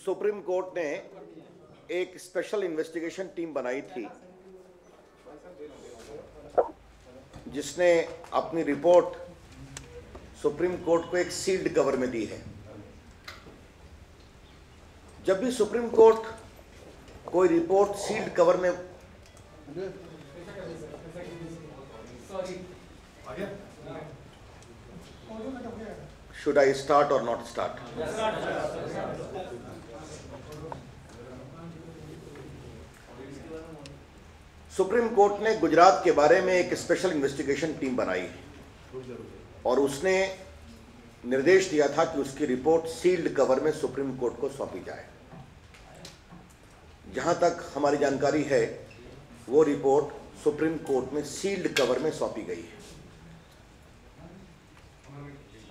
Supreme court ने एक special investigation team बनाई थी जिसने अपनी रिपोर्ट सुप्रीम कोर्ट को एक सील्ड कवर में दी है। जब भी सुप्रीम कोर्ट कोई रिपोर्ट सील्ड कवर में शुड आई स्टार्ट और नॉट स्टार्ट? सुप्रीम कोर्ट ने गुजरात के बारे में एक स्पेशल इन्वेस्टिगेशन टीम बनाई है और उसने निर्देश दिया था कि उसकी रिपोर्ट सील्ड कवर में सुप्रीम कोर्ट को सौंपी जाए। जहां तक हमारी जानकारी है वो रिपोर्ट सुप्रीम कोर्ट में सील्ड कवर में सौंपी गई है।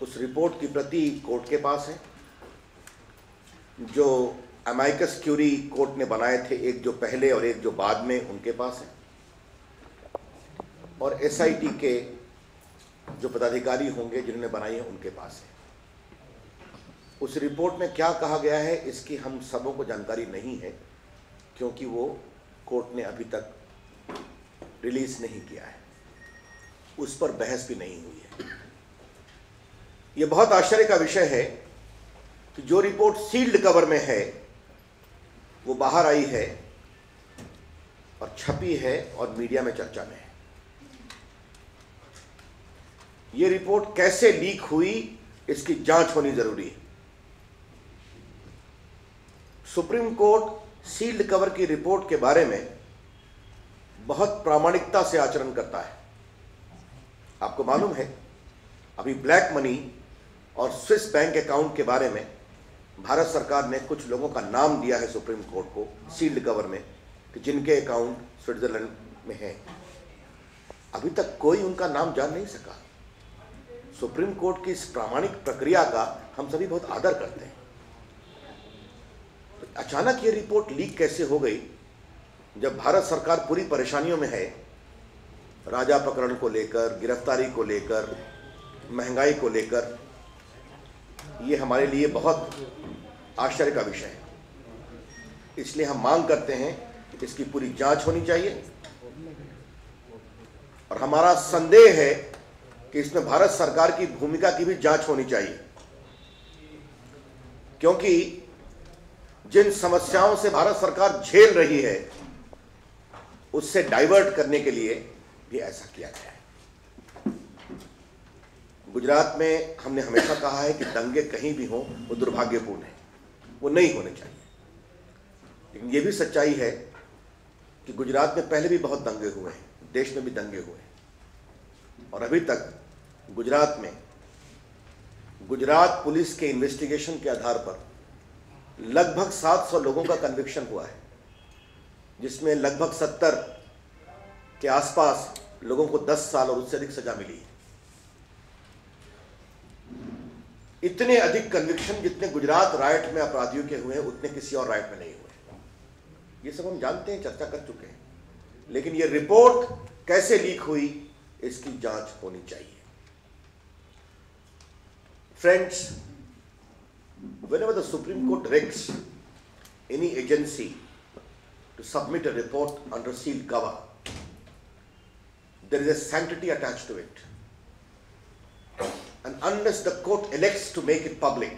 उस रिपोर्ट की प्रति कोर्ट के पास है। जो अमाइकस क्यूरी कोर्ट ने बनाए थे, एक जो पहले और एक जो बाद में, उनके पास है। और एसआईटी के जो पदाधिकारी होंगे जिन्होंने बनाई है, उनके पास है। उस रिपोर्ट में क्या कहा गया है इसकी हम सबों को जानकारी नहीं है, क्योंकि वो कोर्ट ने अभी तक रिलीज नहीं किया है। उस पर बहस भी नहीं हुई है। ये बहुत आश्चर्य का विषय है कि जो रिपोर्ट सील्ड कवर में है वो बाहर आई है और छपी है और मीडिया में चर्चा में है। ये रिपोर्ट कैसे लीक हुई इसकी जांच होनी जरूरी है। सुप्रीम कोर्ट सील्ड कवर की रिपोर्ट के बारे में बहुत प्रामाणिकता से आचरण करता है। आपको मालूम है, अभी ब्लैक मनी और स्विस बैंक अकाउंट के बारे में भारत सरकार ने कुछ लोगों का नाम दिया है सुप्रीम कोर्ट को सील्ड कवर में, कि जिनके अकाउंट स्विट्जरलैंड में हैं। अभी तक कोई उनका नाम जान नहीं सका। सुप्रीम कोर्ट की इस प्रामाणिक प्रक्रिया का हम सभी बहुत आदर करते हैं। तो अचानक ये रिपोर्ट लीक कैसे हो गई, जब भारत सरकार पूरी परेशानियों में है, राजा प्रकरण को लेकर, गिरफ्तारी को लेकर, महंगाई को लेकर। ये हमारे लिए बहुत आश्चर्य का विषय है। इसलिए हम मांग करते हैं कि इसकी पूरी जांच होनी चाहिए और हमारा संदेह है कि इसमें भारत सरकार की भूमिका की भी जांच होनी चाहिए, क्योंकि जिन समस्याओं से भारत सरकार झेल रही है उससे डाइवर्ट करने के लिए भी ऐसा किया गया है। गुजरात में हमने हमेशा कहा है कि दंगे कहीं भी हों वो दुर्भाग्यपूर्ण है, वो नहीं होने चाहिए। लेकिन ये भी सच्चाई है कि गुजरात में पहले भी बहुत दंगे हुए हैं, देश में भी दंगे हुए हैं। और अभी तक गुजरात में गुजरात पुलिस के इन्वेस्टिगेशन के आधार पर लगभग 700 लोगों का कन्विक्शन हुआ है, जिसमें लगभग 70 के आसपास लोगों को 10 साल और उससे अधिक सजा मिली है। इतने अधिक कन्विक्शन जितने गुजरात राइट में अपराधियों के हुए हैं उतने किसी और राइट में नहीं हुए। ये सब हम जानते हैं, चर्चा कर चुके हैं। लेकिन ये रिपोर्ट कैसे लीक हुई इसकी जांच होनी चाहिए। Friends, whenever the Supreme Court directs any agency to submit a report under sealed cover, there is a sanctity attached to it. And unless the court elects to make it public,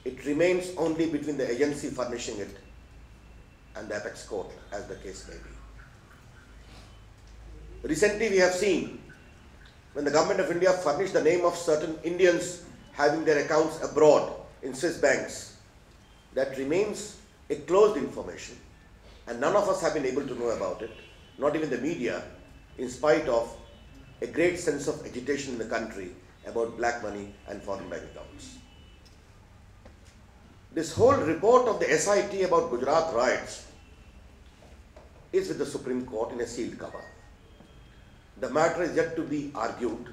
it remains only between the agency furnishing it and the apex court, as the case may be. Recently we have seen when the government of India furnished the name of certain Indians having their accounts abroad in Swiss banks, that remains a closed information and none of us have been able to know about it, not even the media, in spite of a great sense of agitation in the country about black money and foreign bank accounts. This whole report of the SIT about Gujarat riots is with the Supreme Court in a sealed cover. The matter is yet to be argued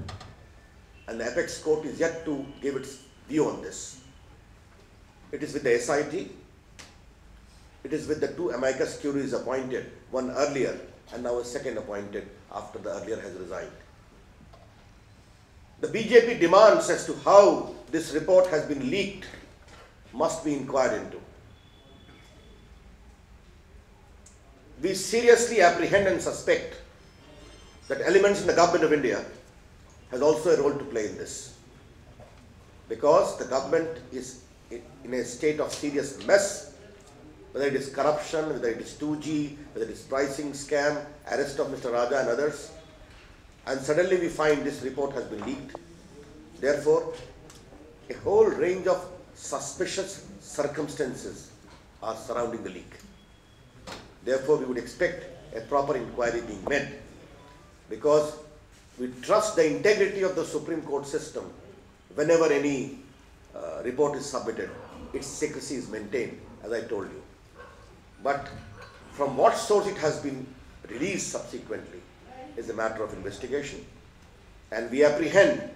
and the apex court is yet to give its view on this. It is with the SIT, it is with the two amicus curiae appointed, one earlier and now a second appointed after the earlier has resigned. The BJP demands as to how this report has been leaked must be inquired into. we seriously apprehend and suspect that elements in the government of India has also a role to play in this, because the government is in a state of serious mess, whether it is corruption, whether it is 2G, whether it is pricing scam, arrest of Mr. Raja and others, and suddenly we find this report has been leaked. Therefore, a whole range of suspicious circumstances are surrounding the leak. Therefore, we would expect a proper inquiry being made, because we trust the integrity of the Supreme Court system. Whenever any report is submitted, its secrecy is maintained, as I told you. But from what source it has been released subsequently is a matter of investigation. And we apprehend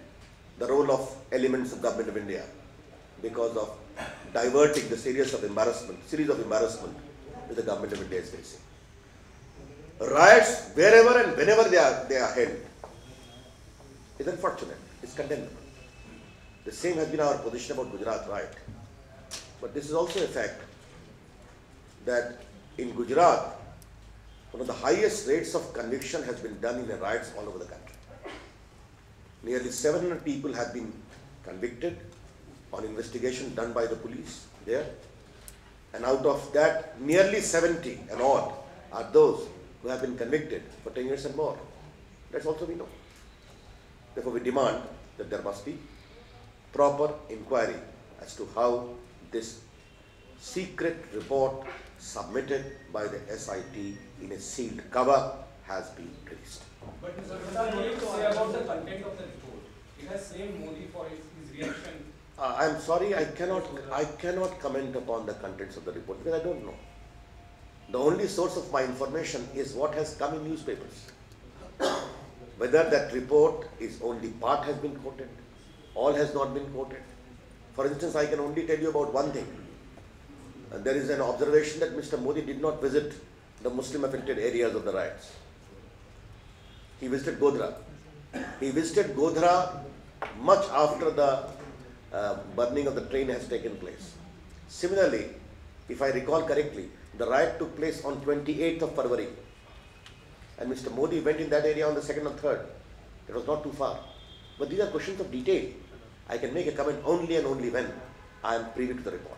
the role of elements of Government of India because of diverting the series of embarrassment that the Government of India is facing. Riots, wherever and whenever they are held, is unfortunate, is condemnable. The same has been our position about Gujarat riot. But this is also a fact that in Gujarat, one of the highest rates of conviction has been done in the riots all over the country. Nearly 700 people have been convicted on investigation done by the police there. And out of that, nearly 70 and odd are those who have been convicted for 10 years and more. That's also we know. Therefore, we demand that there must be proper inquiry as to how this secret report submitted by the SIT in a sealed cover has been released. But Mr. What do you say about the content of the report? It has blamed Modi for his reaction. I'm sorry, I cannot comment upon the contents of the report because I don't know. The only source of my information is what has come in newspapers. Whether that report is only part has been quoted, all has not been quoted. For instance, I can only tell you about one thing. There is an observation that Mr. Modi did not visit the Muslim affected areas of the riots. He visited Godhra. He visited Godhra much after the burning of the train has taken place. Similarly, if I recall correctly, the riot took place on 28th of February. And Mr. Modi went in that area on the 2nd and 3rd. It was not too far. But these are questions of detail. I can make a comment only and only when I am privy to the report.